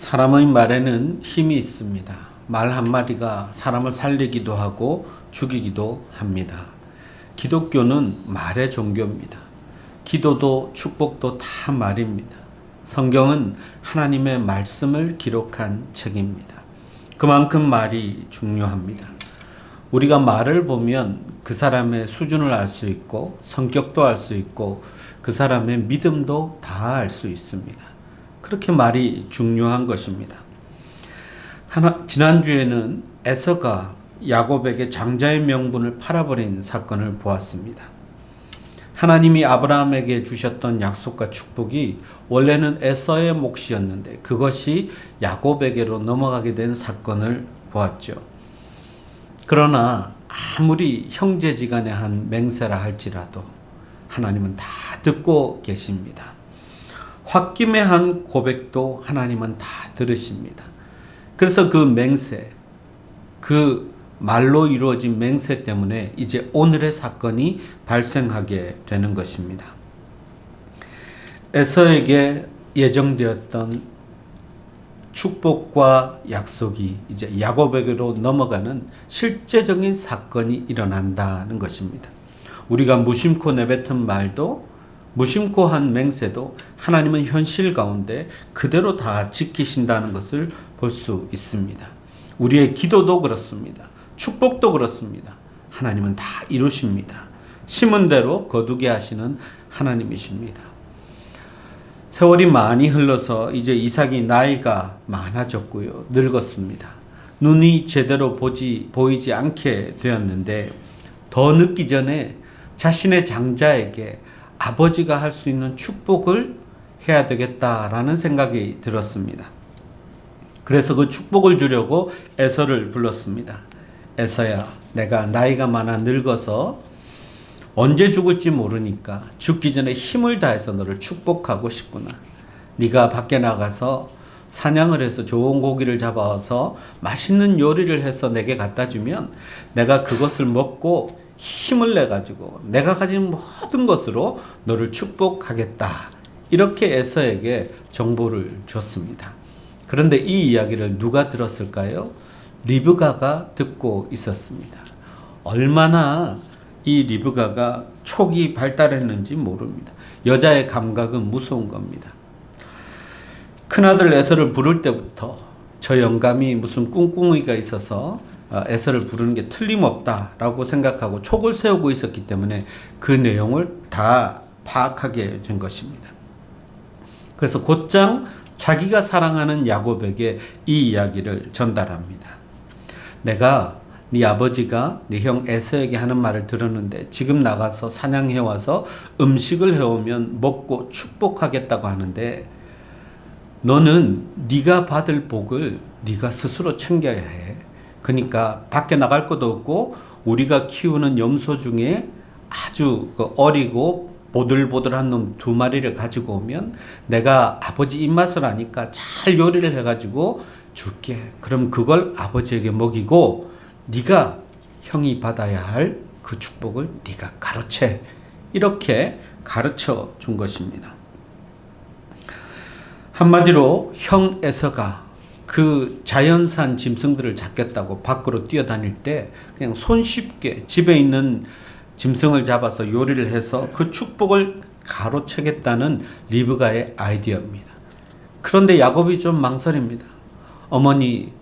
사람의 말에는 힘이 있습니다. 말 한마디가 사람을 살리기도 하고 죽이기도 합니다. 기독교는 말의 종교입니다. 기도도 축복도 다 말입니다. 성경은 하나님의 말씀을 기록한 책입니다. 그만큼 말이 중요합니다. 우리가 말을 보면 그 사람의 수준을 알 수 있고 성격도 알 수 있고 그 사람의 믿음도 다 알 수 있습니다. 그렇게 말이 중요한 것입니다. 지난주에는 에서가 야곱에게 장자의 명분을 팔아버린 사건을 보았습니다. 하나님이 아브라함에게 주셨던 약속과 축복이 원래는 에서의 몫이었는데 그것이 야곱에게로 넘어가게 된 사건을 보았죠. 그러나 아무리 형제지간에 한 맹세라 할지라도 하나님은 다 듣고 계십니다. 홧김에 한 고백도 하나님은 다 들으십니다. 그래서 그 맹세, 그 말로 이루어진 맹세 때문에 이제 오늘의 사건이 발생하게 되는 것입니다. 에서에게 예정되었던 축복과 약속이 이제 야곱에게로 넘어가는 실제적인 사건이 일어난다는 것입니다. 우리가 무심코 내뱉은 말도 무심코 한 맹세도 하나님은 현실 가운데 그대로 다 지키신다는 것을 볼 수 있습니다. 우리의 기도도 그렇습니다. 축복도 그렇습니다. 하나님은 다 이루십니다. 심은 대로 거두게 하시는 하나님이십니다. 세월이 많이 흘러서 이제 이삭이 나이가 많아졌고요. 늙었습니다. 눈이 제대로 보이지 않게 되었는데 더 늦기 전에 자신의 장자에게 아버지가 할 수 있는 축복을 해야 되겠다라는 생각이 들었습니다. 그래서 그 축복을 주려고 에서를 불렀습니다. 에서야, 내가 나이가 많아 늙어서 언제 죽을지 모르니까 죽기 전에 힘을 다해서 너를 축복하고 싶구나. 네가 밖에 나가서 사냥을 해서 좋은 고기를 잡아와서 맛있는 요리를 해서 내게 갖다 주면 내가 그것을 먹고 힘을 내가지고 내가 가진 모든 것으로 너를 축복하겠다. 이렇게 에서에게 정보를 줬습니다. 그런데 이 이야기를 누가 들었을까요? 리브가가 듣고 있었습니다. 얼마나 이 리브가가 촉이 발달했는지 모릅니다. 여자의 감각은 무서운 겁니다. 큰아들 에서를 부를 때부터 저 영감이 무슨 꿍꿍이가 있어서 에서를 부르는 게 틀림없다라고 생각하고 촉을 세우고 있었기 때문에 그 내용을 다 파악하게 된 것입니다. 그래서 곧장 자기가 사랑하는 야곱에게 이 이야기를 전달합니다. 내가 네 아버지가 네 형 에서에게 하는 말을 들었는데 지금 나가서 사냥해 와서 음식을 해오면 먹고 축복하겠다고 하는데 너는 네가 받을 복을 네가 스스로 챙겨야 해. 그러니까 밖에 나갈 것도 없고 우리가 키우는 염소 중에 아주 어리고 보들보들한 놈 2마리를 가지고 오면 내가 아버지 입맛을 아니까 잘 요리를 해가지고 줄게. 그럼 그걸 아버지에게 먹이고 네가 형이 받아야 할 그 축복을 네가 가로채. 이렇게 가르쳐 준 것입니다. 한마디로 형 에서가 그 자연산 짐승들을 잡겠다고 밖으로 뛰어다닐 때 그냥 손쉽게 집에 있는 짐승을 잡아서 요리를 해서 그 축복을 가로채겠다는 리브가의 아이디어입니다. 그런데 야곱이 좀 망설입니다. 어머니,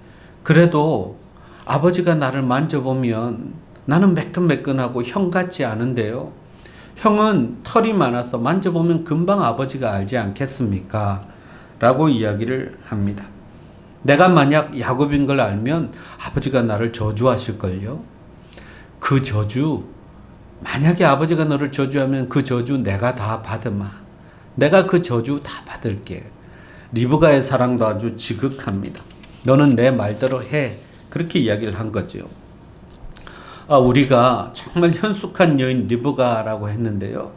그래도 아버지가 나를 만져보면 나는 매끈매끈하고 형 같지 않은데요. 형은 털이 많아서 만져보면 금방 아버지가 알지 않겠습니까? 라고 이야기를 합니다. 내가 만약 야곱인 걸 알면 아버지가 나를 저주하실걸요. 그 저주, 만약에 아버지가 너를 저주하면 그 저주 내가 다 받으마. 내가 그 저주 다 받을게. 리브가의 사랑도 아주 지극합니다. 너는 내 말대로 해. 그렇게 이야기를 한 거죠. 우리가 정말 현숙한 여인 리브가라고 했는데요.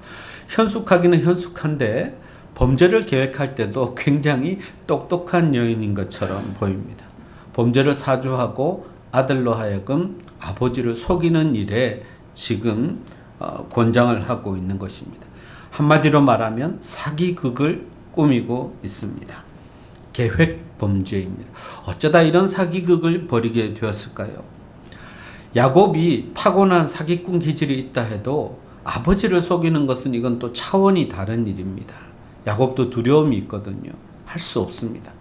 현숙하기는 현숙한데 범죄를 계획할 때도 굉장히 똑똑한 여인인 것처럼 보입니다. 범죄를 사주하고 아들로 하여금 아버지를 속이는 일에 지금 권장을 하고 있는 것입니다. 한마디로 말하면 사기극을 꾸미고 있습니다. 계획 범죄입니다. 어쩌다 이런 사기극을 벌이게 되었을까요? 야곱이 타고난 사기꾼 기질이 있다 해도 아버지를 속이는 것은 이건 또 차원이 다른 일입니다. 야곱도 두려움이 있거든요. 할 수 없습니다.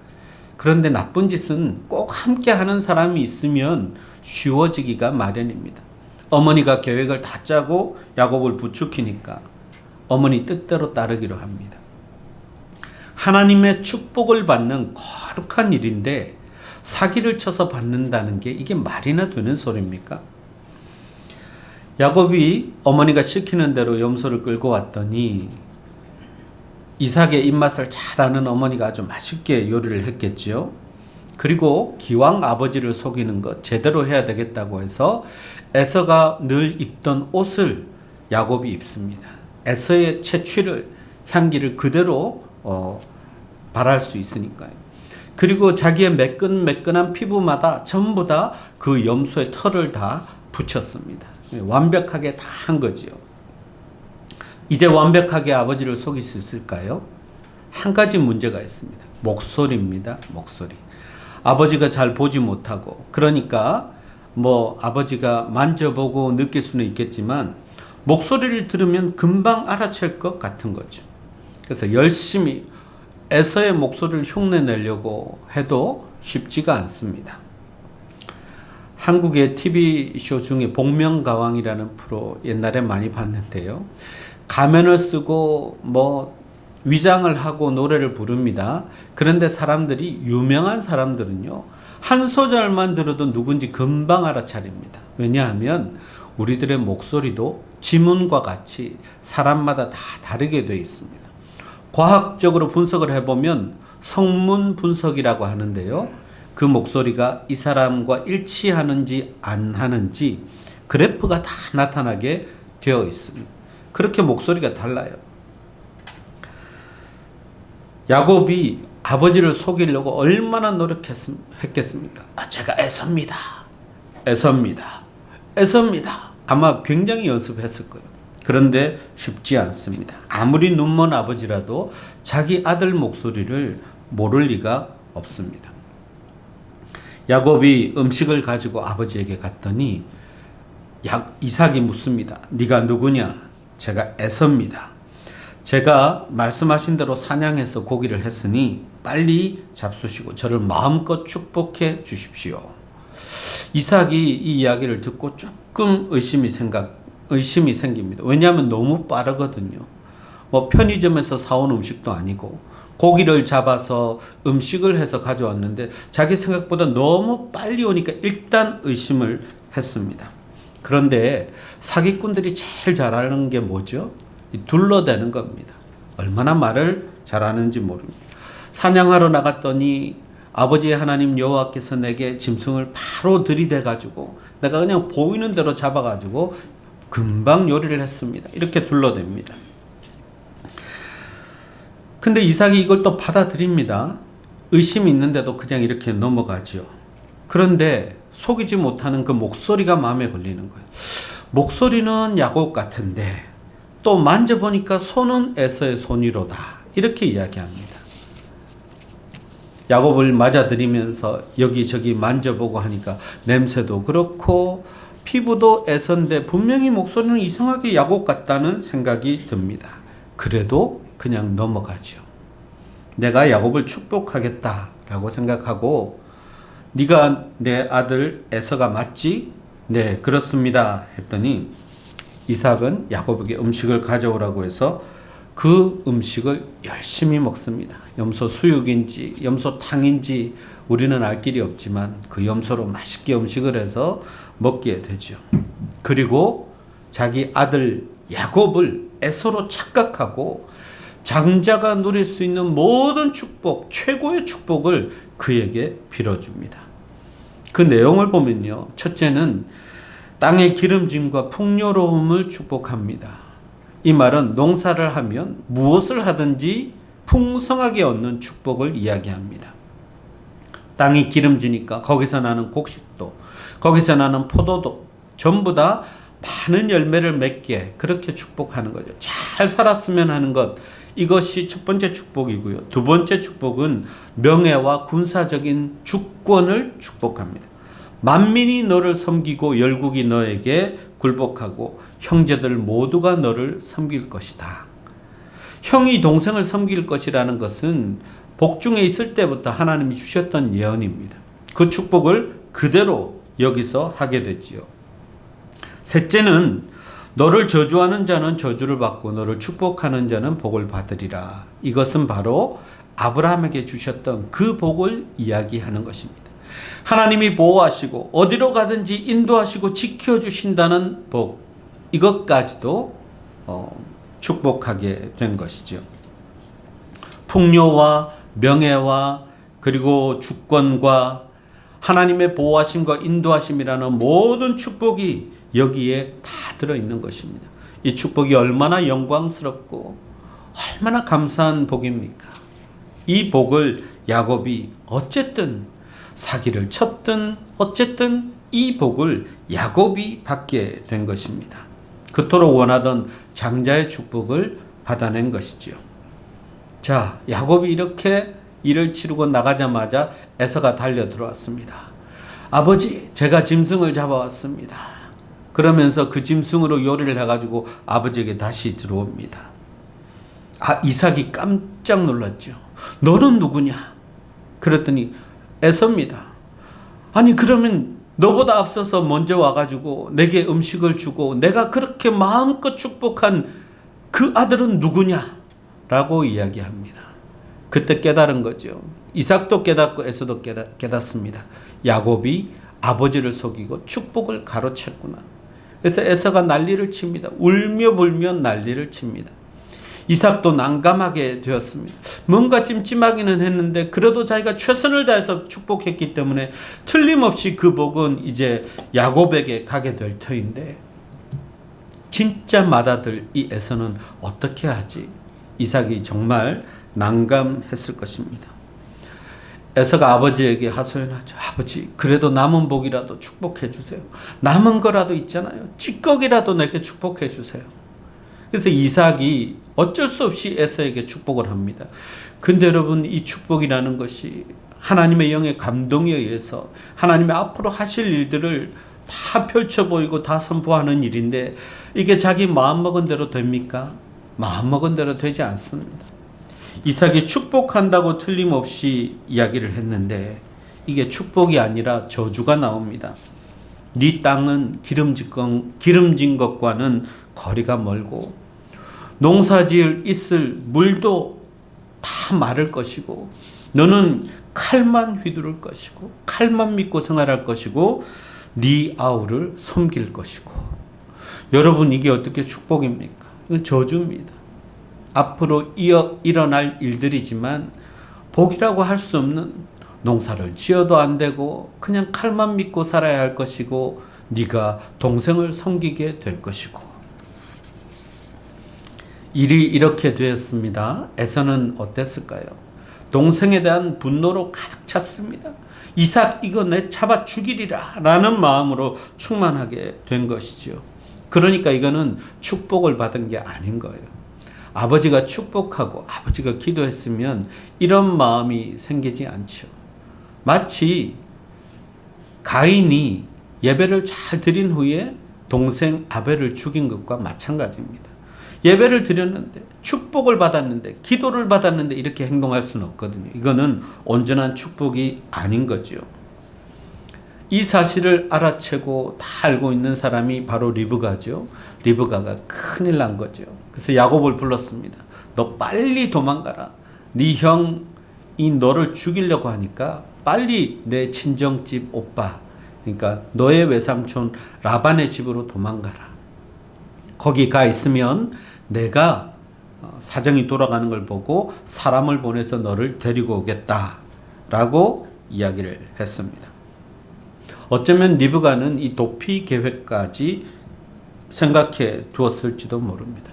그런데 나쁜 짓은 꼭 함께 하는 사람이 있으면 쉬워지기가 마련입니다. 어머니가 계획을 다 짜고 야곱을 부추기니까 어머니 뜻대로 따르기로 합니다. 하나님의 축복을 받는 거룩한 일인데 사기를 쳐서 받는다는 게 이게 말이나 되는 소리입니까? 야곱이 어머니가 시키는 대로 염소를 끌고 왔더니 이삭의 입맛을 잘 아는 어머니가 아주 맛있게 요리를 했겠지요. 그리고 기왕 아버지를 속이는 것 제대로 해야 되겠다고 해서 에서가 늘 입던 옷을 야곱이 입습니다. 에서의 채취를 향기를 그대로 발할 수 있으니까요. 그리고 자기의 매끈매끈한 피부마다 전부 다 그 염소의 털을 다 붙였습니다. 완벽하게 다 한 거지요. 이제 완벽하게 아버지를 속일 수 있을까요? 한 가지 문제가 있습니다. 목소리입니다. 목소리. 아버지가 잘 보지 못하고 그러니까 아버지가 만져보고 느낄 수는 있겠지만 목소리를 들으면 금방 알아챌 것 같은 거죠. 그래서 열심히 에서의 목소리를 흉내내려고 해도 쉽지가 않습니다. 한국의 TV쇼 중에 복면가왕이라는 프로 옛날에 많이 봤는데요. 가면을 쓰고 위장을 하고 노래를 부릅니다. 그런데 사람들이 유명한 사람들은요. 한 소절만 들어도 누군지 금방 알아차립니다. 왜냐하면 우리들의 목소리도 지문과 같이 사람마다 다 다르게 되어 있습니다. 과학적으로 분석을 해보면 성문 분석이라고 하는데요. 그 목소리가 이 사람과 일치하는지 안 하는지 그래프가 다 나타나게 되어 있습니다. 그렇게 목소리가 달라요. 야곱이 아버지를 속이려고 얼마나 노력했겠습니까? 제가 애섭니다. 아마 굉장히 연습했을 거예요. 그런데 쉽지 않습니다. 아무리 눈먼 아버지라도 자기 아들 목소리를 모를 리가 없습니다. 야곱이 음식을 가지고 아버지에게 갔더니 이삭이 묻습니다. 네가 누구냐? 제가 에서입니다. 제가 말씀하신 대로 사냥해서 고기를 했으니 빨리 잡수시고 저를 마음껏 축복해 주십시오. 이삭이 이 이야기를 듣고 조금 의심이 생깁니다. 왜냐하면 너무 빠르거든요. 편의점에서 사온 음식도 아니고 고기를 잡아서 음식을 해서 가져왔는데 자기 생각보다 너무 빨리 오니까 일단 의심을 했습니다. 그런데 사기꾼들이 제일 잘하는 게 뭐죠? 둘러대는 겁니다. 얼마나 말을 잘하는지 모릅니다. 사냥하러 나갔더니 아버지의 하나님 여호와께서 내게 짐승을 바로 들이대 가지고 내가 그냥 보이는 대로 잡아 가지고 금방 요리를 했습니다. 이렇게 둘러댑니다. 근데 이삭이 이걸 또 받아들입니다. 의심이 있는데도 그냥 이렇게 넘어가죠. 그런데 속이지 못하는 그 목소리가 마음에 걸리는 거예요. 목소리는 야곱 같은데 또 만져보니까 손은 에서의 손이로다. 이렇게 이야기합니다. 야곱을 맞아들이면서 여기저기 만져보고 하니까 냄새도 그렇고 피부도 에서인데 분명히 목소리는 이상하게 야곱 같다는 생각이 듭니다. 그래도 그냥 넘어가죠. 내가 야곱을 축복하겠다라고 생각하고 네가 내 아들 에서가 맞지? 네, 그렇습니다. 했더니 이삭은 야곱에게 음식을 가져오라고 해서 그 음식을 열심히 먹습니다. 염소 수육인지 염소탕인지 우리는 알 길이 없지만 그 염소로 맛있게 음식을 해서 먹게 되죠. 그리고 자기 아들 야곱을 에서로 착각하고 장자가 누릴 수 있는 모든 축복, 최고의 축복을 그에게 빌어줍니다. 그 내용을 보면요. 첫째는 땅의 기름짐과 풍요로움을 축복합니다. 이 말은 농사를 하면 무엇을 하든지 풍성하게 얻는 축복을 이야기합니다. 땅이 기름지니까 거기서 나는 곡식도, 거기서 나는 포도도 전부 다 많은 열매를 맺게 그렇게 축복하는 거죠. 잘 살았으면 하는 것, 이것이 첫 번째 축복이고요. 두 번째 축복은 명예와 군사적인 주권을 축복합니다. 만민이 너를 섬기고 열국이 너에게 굴복하고 형제들 모두가 너를 섬길 것이다. 형이 동생을 섬길 것이라는 것은 복중에 있을 때부터 하나님이 주셨던 예언입니다. 그 축복을 그대로 여기서 하게 됐지요. 셋째는 너를 저주하는 자는 저주를 받고 너를 축복하는 자는 복을 받으리라. 이것은 바로 아브라함에게 주셨던 그 복을 이야기하는 것입니다. 하나님이 보호하시고 어디로 가든지 인도하시고 지켜주신다는 복, 이것까지도 축복하게 된 것이죠. 풍요와 명예와 그리고 주권과 하나님의 보호하심과 인도하심이라는 모든 축복이 여기에 다 들어있는 것입니다. 이 축복이 얼마나 영광스럽고 얼마나 감사한 복입니까? 이 복을 야곱이 어쨌든 사기를 쳤든 어쨌든 이 복을 야곱이 받게 된 것입니다. 그토록 원하던 장자의 축복을 받아낸 것이지요. 자, 야곱이 이렇게 일을 치르고 나가자마자 에서가 달려 들어왔습니다. 아버지, 제가 짐승을 잡아왔습니다. 그러면서 그 짐승으로 요리를 해가지고 아버지에게 다시 들어옵니다. 이삭이 깜짝 놀랐죠. 너는 누구냐? 그랬더니 에서입니다. 아니, 그러면 너보다 앞서서 먼저 와가지고 내게 음식을 주고 내가 그렇게 마음껏 축복한 그 아들은 누구냐? 라고 이야기합니다. 그때 깨달은 거죠. 이삭도 깨닫고 에서도 깨닫습니다. 야곱이 아버지를 속이고 축복을 가로챘구나. 그래서 에서가 난리를 칩니다. 울며 불며 난리를 칩니다. 이삭도 난감하게 되었습니다. 뭔가 찜찜하기는 했는데 그래도 자기가 최선을 다해서 축복했기 때문에 틀림없이 그 복은 이제 야곱에게 가게 될 터인데, 진짜 맏아들 이 에서는 어떻게 하지? 이삭이 정말 난감했을 것입니다. 에서가 아버지에게 하소연하죠. 아버지, 그래도 남은 복이라도 축복해 주세요. 남은 거라도 있잖아요. 찌꺼기라도 내게 축복해 주세요. 그래서 이삭이 어쩔 수 없이 에서에게 축복을 합니다. 근데 여러분, 이 축복이라는 것이 하나님의 영의 감동에 의해서 하나님의 앞으로 하실 일들을 다 펼쳐 보이고 다 선포하는 일인데, 이게 자기 마음먹은 대로 됩니까? 마음먹은 대로 되지 않습니다. 이삭이 축복한다고 틀림없이 이야기를 했는데 이게 축복이 아니라 저주가 나옵니다. 네 땅은 기름진 것과는 거리가 멀고 농사지을 있을 물도 다 마를 것이고 너는 칼만 휘두를 것이고 칼만 믿고 생활할 것이고 네 아우를 섬길 것이고. 여러분, 이게 어떻게 축복입니까? 이건 저주입니다. 앞으로 일어날 일들이지만 복이라고 할 수 없는, 농사를 지어도 안 되고 그냥 칼만 믿고 살아야 할 것이고 네가 동생을 섬기게 될 것이고. 일이 이렇게 되었습니다. 에서는 어땠을까요? 동생에 대한 분노로 가득 찼습니다. 이삭, 이거 내 잡아 죽이리라 라는 마음으로 충만하게 된 것이죠. 그러니까 이거는 축복을 받은 게 아닌 거예요. 아버지가 축복하고 아버지가 기도했으면 이런 마음이 생기지 않죠. 마치 가인이 예배를 잘 드린 후에 동생 아벨을 죽인 것과 마찬가지입니다. 예배를 드렸는데, 축복을 받았는데, 기도를 받았는데 이렇게 행동할 수는 없거든요. 이거는 온전한 축복이 아닌 거죠. 이 사실을 알아채고 다 알고 있는 사람이 바로 리브가죠. 리브가가 큰일 난 거죠. 그래서 야곱을 불렀습니다. 너 빨리 도망가라. 네 형이 너를 죽이려고 하니까 빨리 내 친정집 오빠, 그러니까 너의 외삼촌 라반의 집으로 도망가라. 거기 가 있으면 내가 사정이 돌아가는 걸 보고 사람을 보내서 너를 데리고 오겠다라고 이야기를 했습니다. 어쩌면 리브가는 이 도피 계획까지 생각해 두었을지도 모릅니다.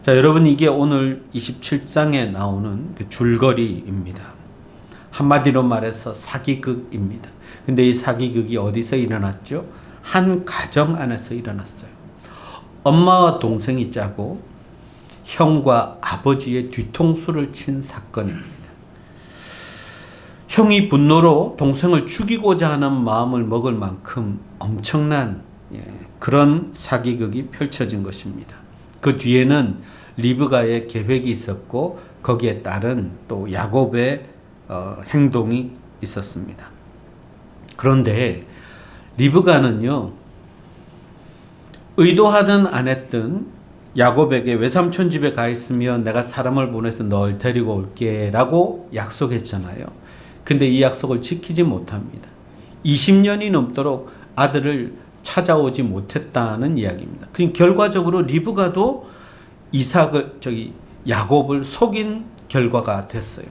자, 여러분, 이게 오늘 27장에 나오는 그 줄거리입니다. 한마디로 말해서 사기극입니다. 근데 이 사기극이 어디서 일어났죠? 한 가정 안에서 일어났어요. 엄마와 동생이 짜고 형과 아버지의 뒤통수를 친 사건입니다. 형이 분노로 동생을 죽이고자 하는 마음을 먹을 만큼 엄청난 그런 사기극이 펼쳐진 것입니다. 그 뒤에는 리브가의 계획이 있었고 거기에 따른 또 야곱의 행동이 있었습니다. 그런데 리브가는요, 의도하든 안 했든 야곱에게 외삼촌 집에 가 있으면 내가 사람을 보내서 널 데리고 올게 라고 약속했잖아요. 근데 이 약속을 지키지 못합니다. 20년이 넘도록 아들을 찾아오지 못했다는 이야기입니다. 그러니까 결과적으로 리브가도 야곱을 속인 결과가 됐어요.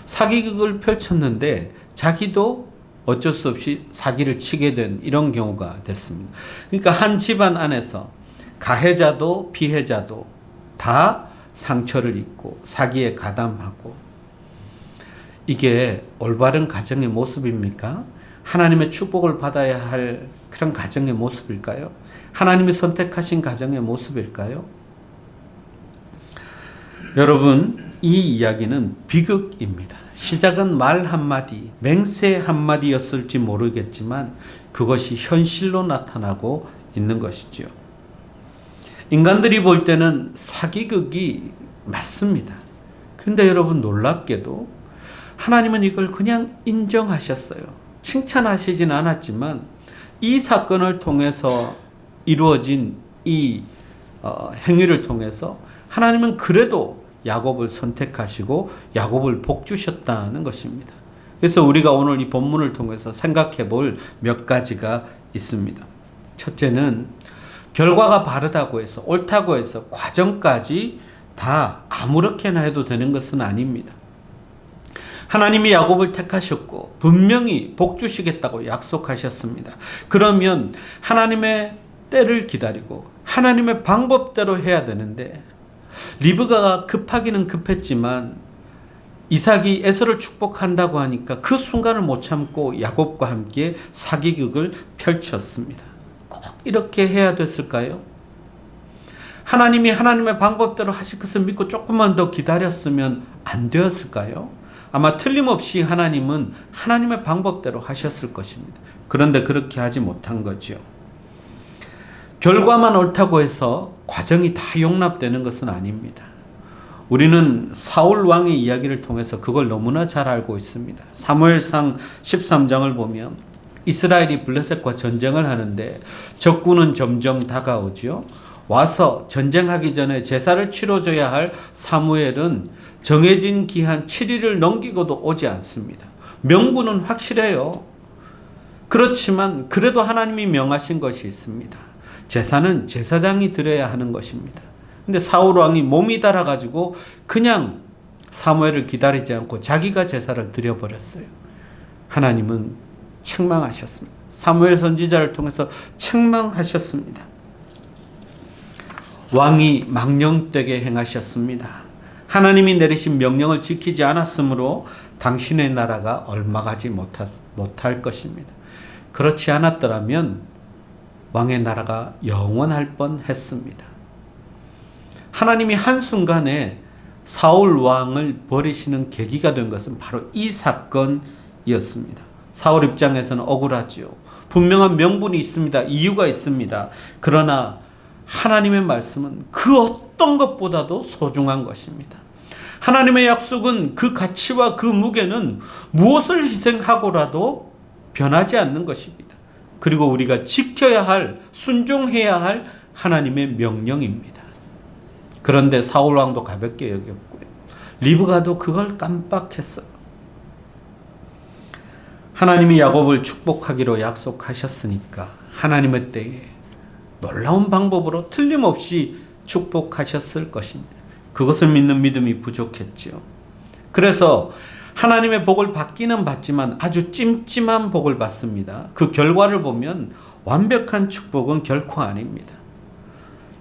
사기극을 펼쳤는데 자기도 어쩔 수 없이 사기를 치게 된 이런 경우가 됐습니다. 그러니까 한 집안 안에서 가해자도 피해자도 다 상처를 입고 사기에 가담하고, 이게 올바른 가정의 모습입니까? 하나님의 축복을 받아야 할 그런 가정의 모습일까요? 하나님이 선택하신 가정의 모습일까요? 여러분, 이 이야기는 비극입니다. 시작은 말 한마디, 맹세 한마디였을지 모르겠지만 그것이 현실로 나타나고 있는 것이죠. 인간들이 볼 때는 사기극이 맞습니다. 근데 여러분, 놀랍게도 하나님은 이걸 그냥 인정하셨어요. 칭찬하시진 않았지만 이 사건을 통해서 이루어진 이 행위를 통해서 하나님은 그래도 야곱을 선택하시고 야곱을 복주셨다는 것입니다. 그래서 우리가 오늘 이 본문을 통해서 생각해 볼 몇 가지가 있습니다. 첫째는 결과가 바르다고 해서, 옳다고 해서 과정까지 다 아무렇게나 해도 되는 것은 아닙니다. 하나님이 야곱을 택하셨고 분명히 복주시겠다고 약속하셨습니다. 그러면 하나님의 때를 기다리고 하나님의 방법대로 해야 되는데, 리브가가 급하기는 급했지만 이삭이 에서를 축복한다고 하니까 그 순간을 못 참고 야곱과 함께 사기극을 펼쳤습니다. 꼭 이렇게 해야 됐을까요? 하나님이 하나님의 방법대로 하실 것을 믿고 조금만 더 기다렸으면 안 되었을까요? 아마 틀림없이 하나님은 하나님의 방법대로 하셨을 것입니다. 그런데 그렇게 하지 못한 거죠. 결과만 옳다고 해서 과정이 다 용납되는 것은 아닙니다. 우리는 사울 왕의 이야기를 통해서 그걸 너무나 잘 알고 있습니다. 사무엘상 13장을 보면 이스라엘이 블레셋과 전쟁을 하는데 적군은 점점 다가오죠. 와서 전쟁하기 전에 제사를 치러줘야 할 사무엘은 정해진 기한 7일을 넘기고도 오지 않습니다. 명분은 확실해요. 그렇지만 그래도 하나님이 명하신 것이 있습니다. 제사는 제사장이 드려야 하는 것입니다. 근데 사울 왕이 몸이 달아가지고 그냥 사무엘을 기다리지 않고 자기가 제사를 드려버렸어요. 하나님은 책망하셨습니다. 사무엘 선지자를 통해서 책망하셨습니다. 왕이 망령되게 행하셨습니다. 하나님이 내리신 명령을 지키지 않았으므로 당신의 나라가 얼마 가지 못할 것입니다. 그렇지 않았더라면 왕의 나라가 영원할 뻔했습니다. 하나님이 한순간에 사울 왕을 버리시는 계기가 된 것은 바로 이 사건이었습니다. 사울 입장에서는 억울하죠. 분명한 명분이 있습니다. 이유가 있습니다. 그러나 하나님의 말씀은 그 어떤 것보다도 소중한 것입니다. 하나님의 약속은 그 가치와 그 무게는 무엇을 희생하고라도 변하지 않는 것입니다. 그리고 우리가 지켜야 할, 순종해야 할 하나님의 명령입니다. 그런데 사울 왕도 가볍게 여겼고요. 리브가도 그걸 깜빡했어요. 하나님이 야곱을 축복하기로 약속하셨으니까 하나님의 때에 놀라운 방법으로 틀림없이 축복하셨을 것입니다. 그것을 믿는 믿음이 부족했죠. 그래서 하나님의 복을 받기는 받지만 아주 찜찜한 복을 받습니다. 그 결과를 보면 완벽한 축복은 결코 아닙니다.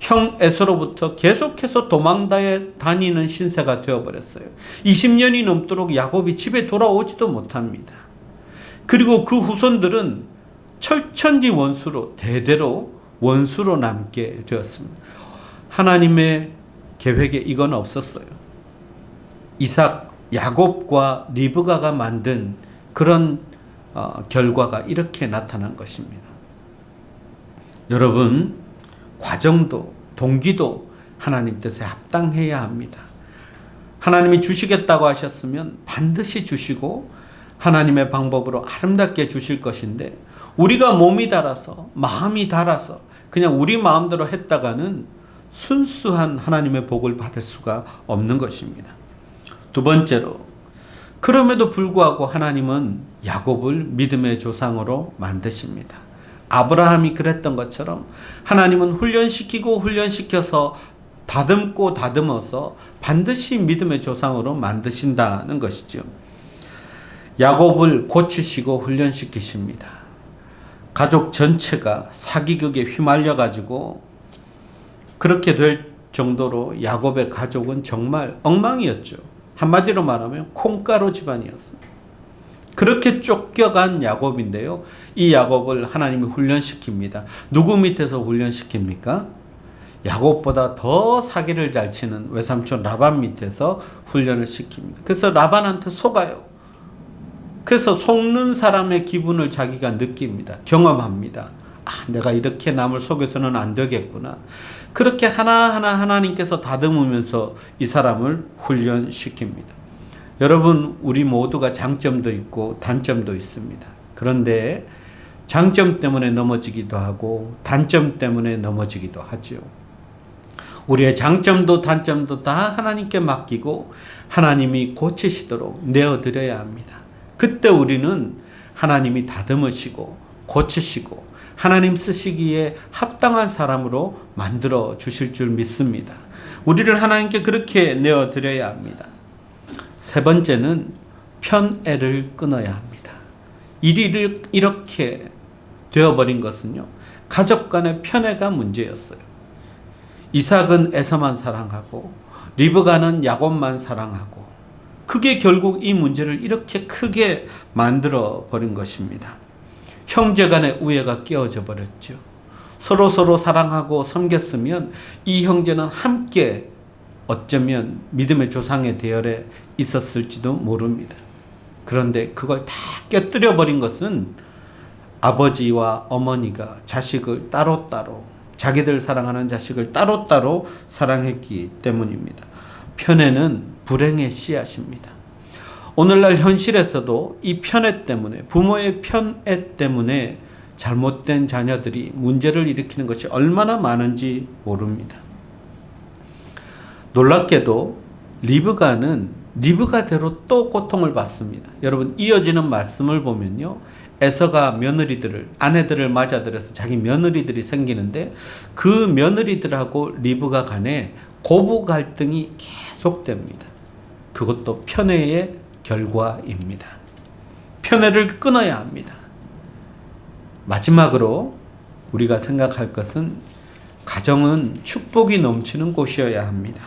형 에서로부터 계속해서 도망다니는 신세가 되어버렸어요. 20년이 넘도록 야곱이 집에 돌아오지도 못합니다. 그리고 그 후손들은 철천지 원수로 대대로 원수로 남게 되었습니다. 하나님의 계획에 이건 없었어요. 이삭, 야곱과 리브가가 만든 그런 결과가 이렇게 나타난 것입니다. 여러분, 과정도 동기도 하나님 뜻에 합당해야 합니다. 하나님이 주시겠다고 하셨으면 반드시 주시고 하나님의 방법으로 아름답게 주실 것인데, 우리가 몸이 달아서 마음이 달아서 그냥 우리 마음대로 했다가는 순수한 하나님의 복을 받을 수가 없는 것입니다. 두 번째로, 그럼에도 불구하고 하나님은 야곱을 믿음의 조상으로 만드십니다. 아브라함이 그랬던 것처럼 하나님은 훈련시켜서 다듬고 다듬어서 반드시 믿음의 조상으로 만드신다는 것이죠. 야곱을 고치시고 훈련시키십니다. 가족 전체가 사기극에 휘말려 가지고 그렇게 될 정도로 야곱의 가족은 정말 엉망이었죠. 한마디로 말하면 콩가루 집안이었습니다. 그렇게 쫓겨간 야곱인데요, 이 야곱을 하나님이 훈련시킵니다. 누구 밑에서 훈련시킵니까? 야곱보다 더 사기를 잘 치는 외삼촌 라반 밑에서 훈련을 시킵니다. 그래서 라반한테 속아요. 그래서 속는 사람의 기분을 자기가 느낍니다. 경험합니다. 내가 이렇게 남을 속여서는 안 되겠구나. 그렇게 하나하나 하나님께서 다듬으면서 이 사람을 훈련시킵니다. 여러분, 우리 모두가 장점도 있고 단점도 있습니다. 그런데 장점 때문에 넘어지기도 하고 단점 때문에 넘어지기도 하죠. 우리의 장점도 단점도 다 하나님께 맡기고 하나님이 고치시도록 내어드려야 합니다. 그때 우리는 하나님이 다듬으시고 고치시고 하나님 쓰시기에 합당한 사람으로 만들어 주실 줄 믿습니다. 우리를 하나님께 그렇게 내어드려야 합니다. 세 번째는 편애를 끊어야 합니다. 일이 이렇게 되어버린 것은요, 가족 간의 편애가 문제였어요. 이삭은 에서만 사랑하고 리브가는 야곱만 사랑하고, 그게 결국 이 문제를 이렇게 크게 만들어 버린 것입니다. 형제 간의 우애가 깨어져 버렸죠. 서로 사랑하고 섬겼으면 이 형제는 함께 어쩌면 믿음의 조상의 대열에 있었을지도 모릅니다. 그런데 그걸 다 깨뜨려 버린 것은 아버지와 어머니가 자식을 따로따로, 자기들 사랑하는 자식을 따로따로 사랑했기 때문입니다. 편애는 불행의 씨앗입니다. 오늘날 현실에서도 이 편애 때문에, 부모의 편애 때문에 잘못된 자녀들이 문제를 일으키는 것이 얼마나 많은지 모릅니다. 놀랍게도 리브가는 리브가대로 또 고통을 받습니다. 여러분, 이어지는 말씀을 보면요, 에서가 아내들을 맞아들여서 자기 며느리들이 생기는데, 그 며느리들하고 리브가 간에 고부 갈등이 계속됩니다. 그것도 편애의 결과입니다. 편애를 끊어야 합니다. 마지막으로 우리가 생각할 것은, 가정은 축복이 넘치는 곳이어야 합니다.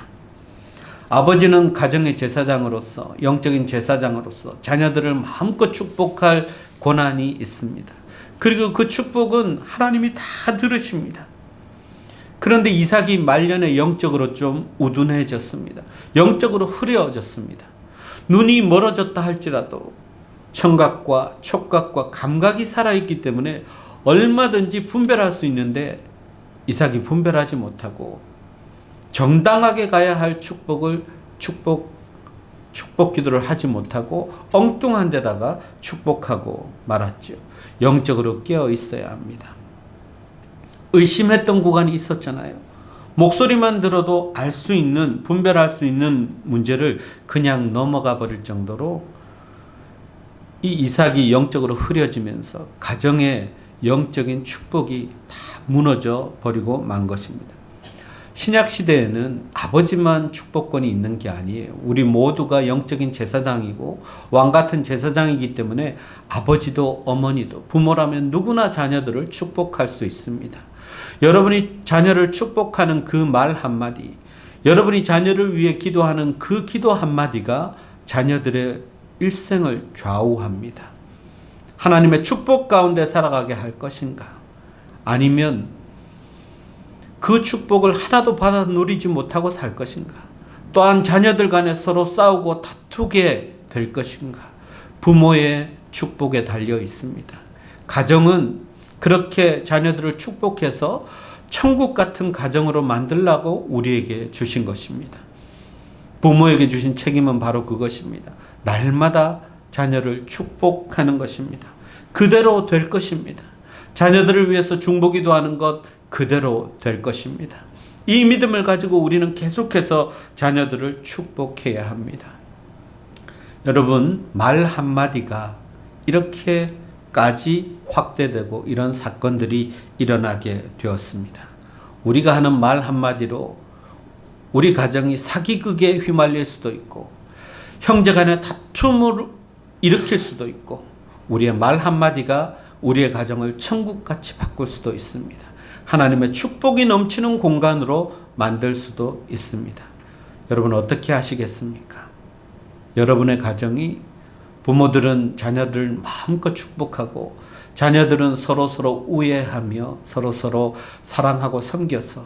아버지는 가정의 제사장으로서, 영적인 제사장으로서 자녀들을 마음껏 축복할 권한이 있습니다. 그리고 그 축복은 하나님이 다 들으십니다. 그런데 이삭이 말년에 영적으로 좀 우둔해졌습니다. 영적으로 흐려졌습니다. 눈이 멀어졌다 할지라도 청각과 촉각과 감각이 살아있기 때문에 얼마든지 분별할 수 있는데, 이삭이 분별하지 못하고 정당하게 가야 할 축복 기도를 하지 못하고 엉뚱한 데다가 축복하고 말았죠. 영적으로 깨어 있어야 합니다. 의심했던 구간이 있었잖아요. 목소리만 들어도 알 수 있는, 분별할 수 있는 문제를 그냥 넘어가 버릴 정도로 이 이삭이 영적으로 흐려지면서 가정의 영적인 축복이 다 무너져 버리고 만 것입니다. 신약 시대에는 아버지만 축복권이 있는 게 아니에요. 우리 모두가 영적인 제사장이고 왕 같은 제사장이기 때문에 아버지도 어머니도, 부모라면 누구나 자녀들을 축복할 수 있습니다. 여러분이 자녀를 축복하는 그 말 한마디, 여러분이 자녀를 위해 기도하는 그 기도 한마디가 자녀들의 일생을 좌우합니다. 하나님의 축복 가운데 살아가게 할 것인가, 아니면 그 축복을 하나도 받아 누리지 못하고 살 것인가? 또한 자녀들 간에 서로 싸우고 다투게 될 것인가? 부모의 축복에 달려 있습니다. 가정은 그렇게 자녀들을 축복해서 천국 같은 가정으로 만들라고 우리에게 주신 것입니다. 부모에게 주신 책임은 바로 그것입니다. 날마다 자녀를 축복하는 것입니다. 그대로 될 것입니다. 자녀들을 위해서 중보기도하는 것 그대로 될 것입니다. 이 믿음을 가지고 우리는 계속해서 자녀들을 축복해야 합니다. 여러분, 말 한마디가 이렇게까지 확대되고 이런 사건들이 일어나게 되었습니다. 우리가 하는 말 한마디로 우리 가정이 사기극에 휘말릴 수도 있고 형제 간의 다툼을 일으킬 수도 있고 우리의 말 한마디가 우리의 가정을 천국같이 바꿀 수도 있습니다. 하나님의 축복이 넘치는 공간으로 만들 수도 있습니다. 여러분 어떻게 하시겠습니까? 여러분의 가정이 부모들은 자녀들 마음껏 축복하고 자녀들은 서로서로 우애하며 서로서로 사랑하고 섬겨서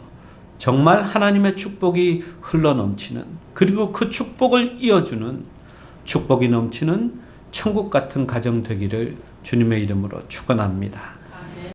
정말 하나님의 축복이 흘러넘치는 그리고 그 축복을 이어주는 축복이 넘치는 천국 같은 가정 되기를 주님의 이름으로 축원합니다.